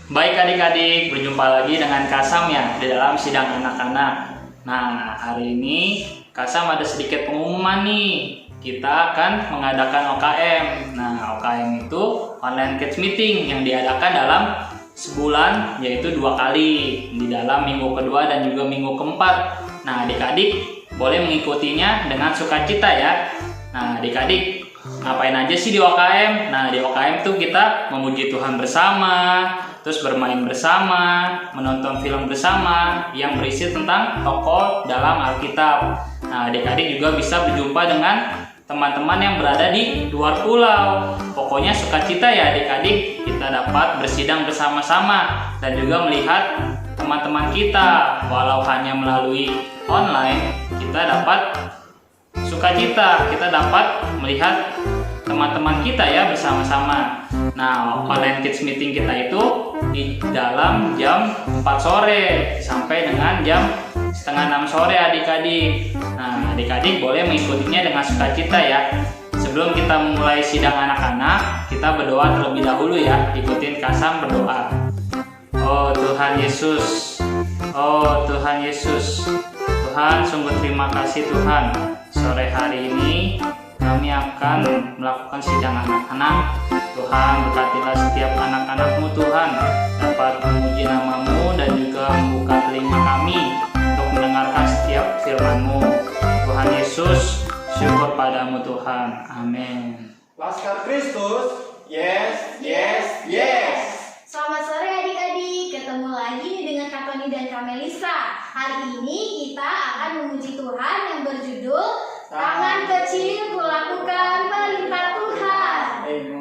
Baik adik-adik, berjumpa lagi dengan Kasam ya di dalam sidang anak-anak. Nah, hari ini Kasam ada sedikit pengumuman nih. Kita akan mengadakan OKM. Nah, OKM itu Online Kids Meeting yang diadakan dalam sebulan, yaitu 2 kali, di dalam minggu kedua dan juga minggu keempat. Nah, adik-adik boleh mengikutinya dengan sukacita ya. Nah, adik-adik ngapain aja sih di OKM? Nah, di OKM tuh kita memuji Tuhan bersama, terus bermain bersama, menonton film bersama yang berisi tentang tokoh dalam Alkitab. Nah, adik-adik juga bisa berjumpa dengan teman-teman yang berada di luar pulau. Pokoknya sukacita ya adik-adik, kita dapat bersidang bersama-sama dan juga melihat teman-teman kita. Walau hanya melalui online, kita dapat sukacita, kita dapat melihat teman-teman kita ya bersama-sama. Nah, Online Kids Meeting kita itu di dalam jam 4 sore sampai dengan jam setengah 6 sore adik-adik. Nah, adik-adik boleh mengikutinya dengan sukacita ya. Sebelum kita memulai sidang anak-anak, kita berdoa terlebih dahulu ya. Ikutin Kasam berdoa. Oh Tuhan Yesus, oh Tuhan Yesus, Tuhan sungguh terima kasih Tuhan. Sore hari ini kami akan melakukan sidang anak-anak. Tuhan berkatilah setiap anak-anak-Mu Tuhan, dapat memuji nama-Mu dan juga membuka telinga kami untuk mendengarkan setiap firman-Mu. Tuhan Yesus, syukur padamu Tuhan. Amin. Laskar Kristus, yes, yes, yes. Selamat sore adik-adik, ketemu lagi nih dengan Kak Tony dan Kak Melisa. Hari ini kita akan memuji Tuhan yang berjudul Tangan Kecil Kulakukan Perintah Tuhan. Amen.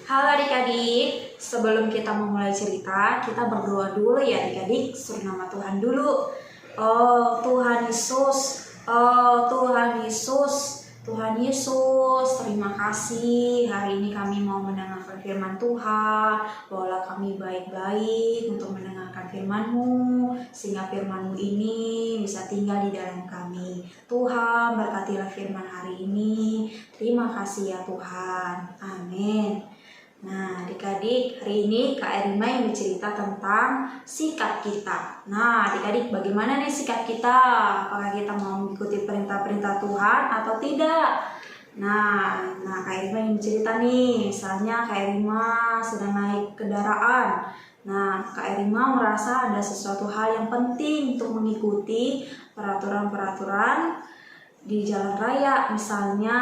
Halo adik-adik, sebelum kita memulai cerita, kita berdoa dulu ya adik-adik, suruh nama Tuhan dulu. Oh Tuhan Yesus, oh Tuhan Yesus, Tuhan Yesus, terima kasih hari ini kami mau mendengarkan firman Tuhan. Bawalah kami baik-baik untuk mendengarkan firman-Mu, sehingga firman-Mu ini bisa tinggal di dalam kami. Tuhan berkatilah firman hari ini, terima kasih ya Tuhan, amin. Nah adik-adik, hari ini Kak Erima yang bercerita tentang sikap kita. Nah adik-adik, bagaimana nih sikap kita? Apakah kita mau mengikuti perintah-perintah Tuhan atau tidak? Nah Kak Erima yang bercerita nih, misalnya Kak Erima sedang naik kendaraan. Nah Kak Erima merasa ada sesuatu hal yang penting untuk mengikuti peraturan-peraturan di jalan raya, misalnya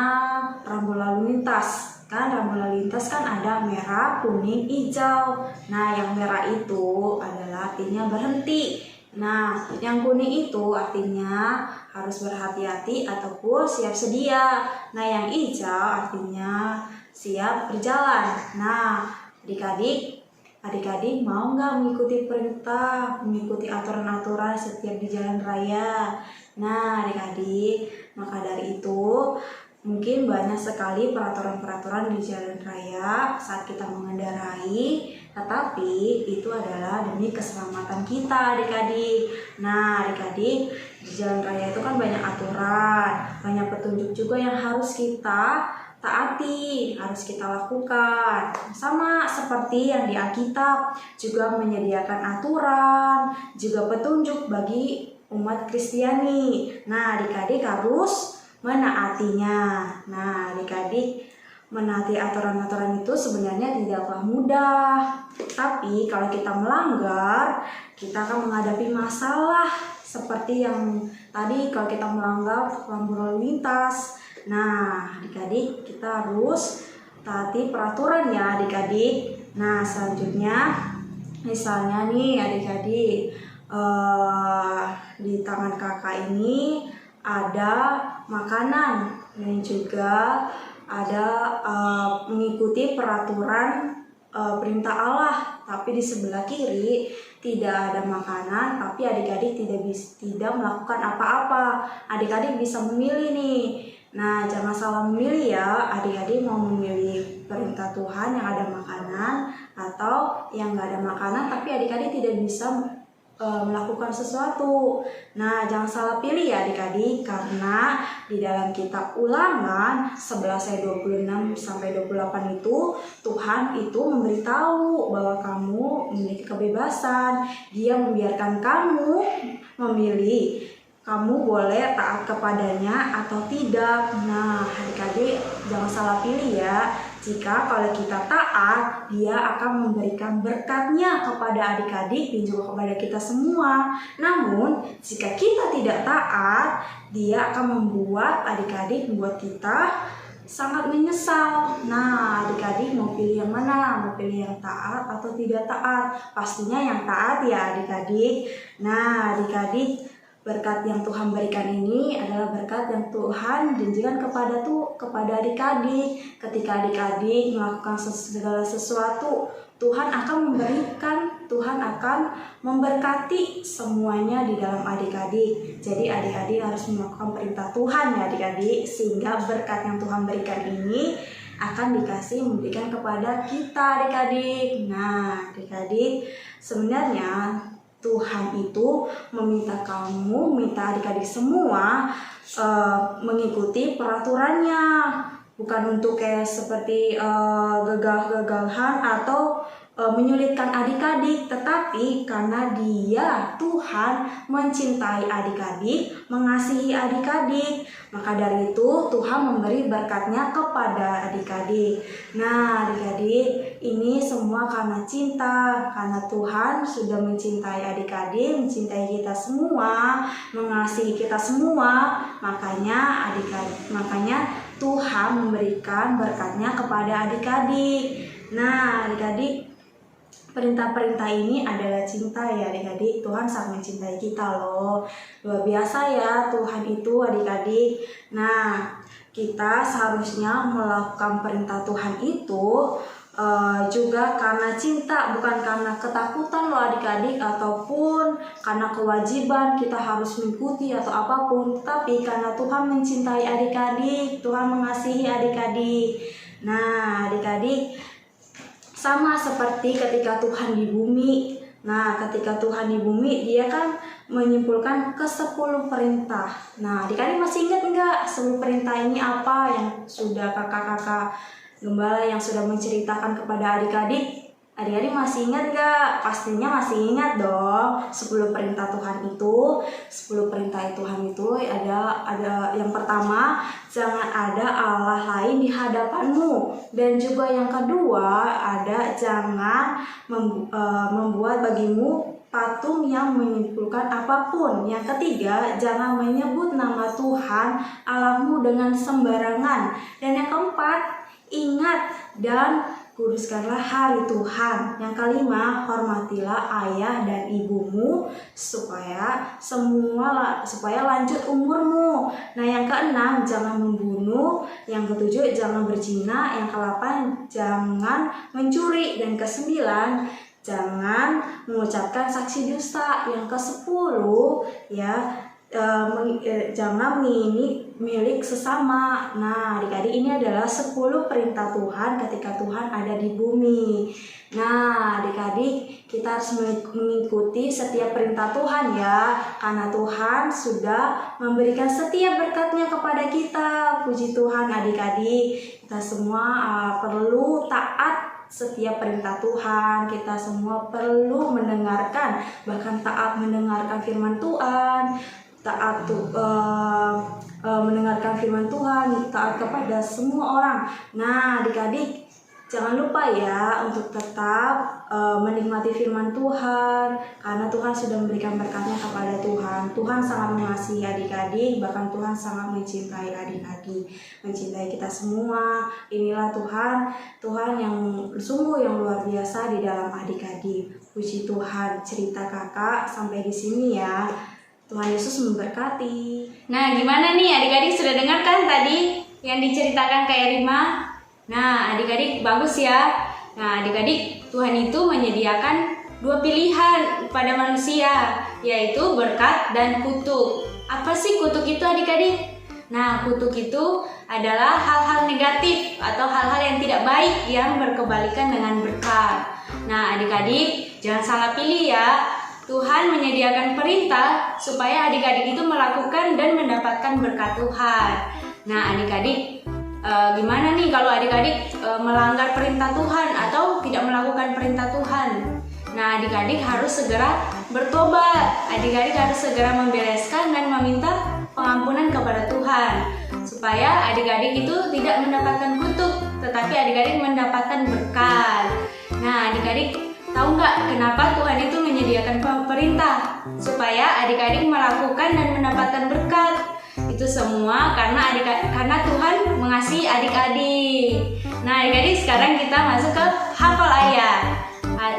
rambu lalu lintas. Kan rambu lalu lintas kan ada merah, kuning, hijau. Nah yang merah itu adalah artinya berhenti. Nah yang kuning itu artinya harus berhati-hati ataupun siap sedia. Nah yang hijau artinya siap berjalan. Nah adik-adik, Adik-adik mau nggak mengikuti perintah, mengikuti aturan-aturan setiap di jalan raya? Nah, adik-adik, maka dari itu mungkin banyak sekali peraturan-peraturan di jalan raya saat kita mengendarai, tetapi itu adalah demi keselamatan kita, adik-adik. Nah, adik-adik, di jalan raya itu kan banyak aturan, banyak petunjuk juga yang harus kita taati, harus kita lakukan. Sama seperti yang di Alkitab juga menyediakan aturan, juga petunjuk bagi umat Kristiani. Nah, adik-adik harus menaatinya. Nah, adik-adik, menaati aturan-aturan itu sebenarnya tidaklah mudah. Tapi kalau kita melanggar, kita akan menghadapi masalah seperti yang tadi kalau kita melanggar lampu lalu lintas. Nah, adik-adik, kita harus taati peraturan ya, adik-adik. Nah, selanjutnya misalnya nih adik-adik, di tangan kakak ini ada makanan dan juga ada mengikuti peraturan perintah Allah, tapi di sebelah kiri tidak ada makanan, tapi adik-adik tidak melakukan apa-apa. Adik-adik bisa memilih nih. Nah, jangan salah memilih ya, adik-adik mau memilih perintah Tuhan yang ada makanan atau yang nggak ada makanan, tapi adik-adik tidak bisa melakukan sesuatu. Nah, jangan salah pilih ya adik-adik, karena di dalam kitab Ulangan 11 ayat 26 sampai 28 itu Tuhan itu memberitahu bahwa kamu memiliki kebebasan. Dia membiarkan kamu memilih, kamu boleh taat kepadanya atau tidak. Nah, adik-adik jangan salah pilih ya. Jika kalau kita taat, dia akan memberikan berkatnya kepada adik-adik dan juga kepada kita semua. Namun, jika kita tidak taat, dia akan membuat kita sangat menyesal. Nah, adik-adik mau pilih yang mana? Mau pilih yang taat atau tidak taat? Pastinya yang taat ya adik-adik. Nah, adik-adik, berkat yang Tuhan berikan ini adalah berkat yang Tuhan janjikan kepada adik-adik. Ketika adik-adik melakukan segala sesuatu, Tuhan akan memberkati semuanya di dalam adik-adik. Jadi adik-adik harus melakukan perintah Tuhan ya adik-adik, sehingga berkat yang Tuhan berikan ini akan memberikan kepada kita adik-adik. Nah, adik-adik, sebenarnya Tuhan itu meminta adik-adik semua mengikuti peraturannya, bukan untuk kayak seperti gegah-gegahan atau menyulitkan adik-adik, tetapi karena Tuhan mencintai adik-adik, mengasihi adik-adik, maka dari itu Tuhan memberi berkatnya kepada adik-adik. Nah, adik-adik, ini semua karena cinta, karena Tuhan sudah mencintai adik-adik, mencintai kita semua, mengasihi kita semua, makanya Tuhan memberikan berkatnya kepada adik-adik. Nah, adik-adik, perintah-perintah ini adalah cinta ya adik-adik. Tuhan sangat mencintai kita loh. Luar biasa ya Tuhan itu adik-adik. Nah, kita seharusnya melakukan perintah Tuhan itu juga karena cinta, bukan karena ketakutan loh adik-adik, ataupun karena kewajiban kita harus mengikuti atau apapun, tapi karena Tuhan mencintai adik-adik, Tuhan mengasihi adik-adik. Nah, adik-adik, sama seperti ketika Tuhan di bumi. Nah, ketika Tuhan di bumi, dia kan menyimpulkan ke 10 perintah. Nah, adik-adik masih ingat nggak 10 perintah ini apa yang sudah kakak-kakak gembala yang sudah menceritakan kepada adik-adik? Adik-adik masih ingat nggak? Pastinya masih ingat dong. 10 perintah Tuhan itu. 10 perintah Tuhan itu ada yang pertama, jangan ada Allah lain di hadapanmu. Dan juga yang kedua, ada jangan membuat bagimu patung yang menyimpulkan apapun. Yang ketiga, jangan menyebut nama Tuhan Allahmu dengan sembarangan. Dan yang keempat, ingat dan kuduskanlah hari Tuhan. Yang kelima, hormatilah ayah dan ibumu supaya lanjut umurmu. Nah, yang keenam, jangan membunuh. Yang ketujuh, jangan berzina. Yang kedelapan, jangan mencuri. Dan kesembilan, jangan mengucapkan saksi dusta. Yang ke-10 ya, jangan mengingini milik sesama. Nah, adik-adik, ini adalah 10 perintah Tuhan ketika Tuhan ada di bumi. Nah, adik-adik, kita harus mengikuti setiap perintah Tuhan ya, karena Tuhan sudah memberikan setiap berkat-Nya kepada kita. Puji Tuhan adik-adik, kita semua perlu taat setiap perintah Tuhan. Kita semua perlu mendengarkan, bahkan taat mendengarkan firman Tuhan, taat mendengarkan firman Tuhan, taat kepada semua orang. Nah, adik-adik, jangan lupa ya untuk tetap menikmati firman Tuhan, karena Tuhan sudah memberikan berkat-Nya kepada Tuhan. Tuhan sangat mengasihi adik-adik, bahkan Tuhan sangat mencintai adik-adik, mencintai kita semua. Inilah Tuhan yang sungguh yang luar biasa di dalam adik-adik. Puji Tuhan, cerita kakak sampai di sini ya. Tuhan Yesus memberkati. Nah, gimana nih adik-adik, sudah dengar kan tadi yang diceritakan Kak Erima? Nah, adik-adik, bagus ya. Nah, adik-adik, Tuhan itu menyediakan 2 pilihan pada manusia, yaitu berkat dan kutuk. Apa sih kutuk itu adik-adik? Nah, kutuk itu adalah hal-hal negatif atau hal-hal yang tidak baik yang berkebalikan dengan berkat. Nah, adik-adik, jangan salah pilih ya. Tuhan menyediakan perintah supaya adik-adik itu melakukan dan mendapatkan berkat Tuhan. Nah, adik-adik, gimana nih kalau adik-adik melanggar perintah Tuhan atau tidak melakukan perintah Tuhan? Nah, adik-adik harus segera bertobat. Adik-adik harus segera membereskan dan meminta pengampunan kepada Tuhan, supaya adik-adik itu tidak mendapatkan kutuk, tetapi adik-adik mendapatkan berkat. Nah, adik-adik tahu nggak kenapa Tuhan itu menyediakan perintah supaya adik-adik melakukan dan mendapatkan berkat? Itu semua karena Tuhan mengasihi adik-adik. Nah, adik-adik, sekarang kita masuk ke hafal ayat.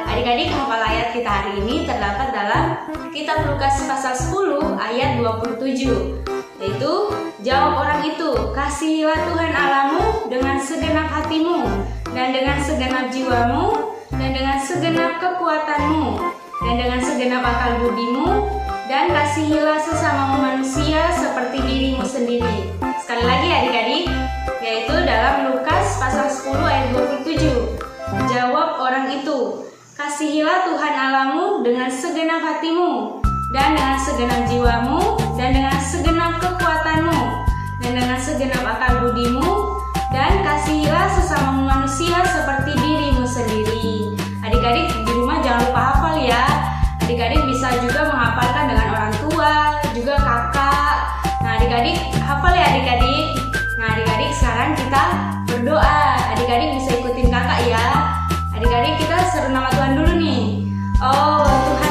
Adik-adik, hafal ayat kita hari ini terdapat dalam kitab Lukas pasal 10 ayat 27, yaitu jawab orang itu, kasihilah Tuhan Allahmu dengan segenap hatimu dan dengan segenap jiwamu dan dengan segenap kekuatanmu dan dengan segenap akal budimu, dan kasihilah sesama manusia seperti dirimu sendiri. Sekali lagi adik-adik, yaitu dalam Lukas pasal 10 ayat 27. Jawab orang itu, kasihilah Tuhan Allahmu dengan segenap hatimu dan dengan segenap jiwamu dan dengan segenap kekuatanmu dan dengan segenap akal budimu, dan kasihilah sesama manusia seperti dirimu sendiri. Adik-adik di rumah jangan lupa hafal ya. Adik-adik bisa juga menghafalkan dengan orang tua, juga kakak. Nah, adik-adik hafal ya adik-adik. Nah, adik-adik sekarang kita berdoa. Adik-adik bisa ikutin kakak ya. Adik-adik kita seru nama Tuhan dulu nih. Oh Tuhan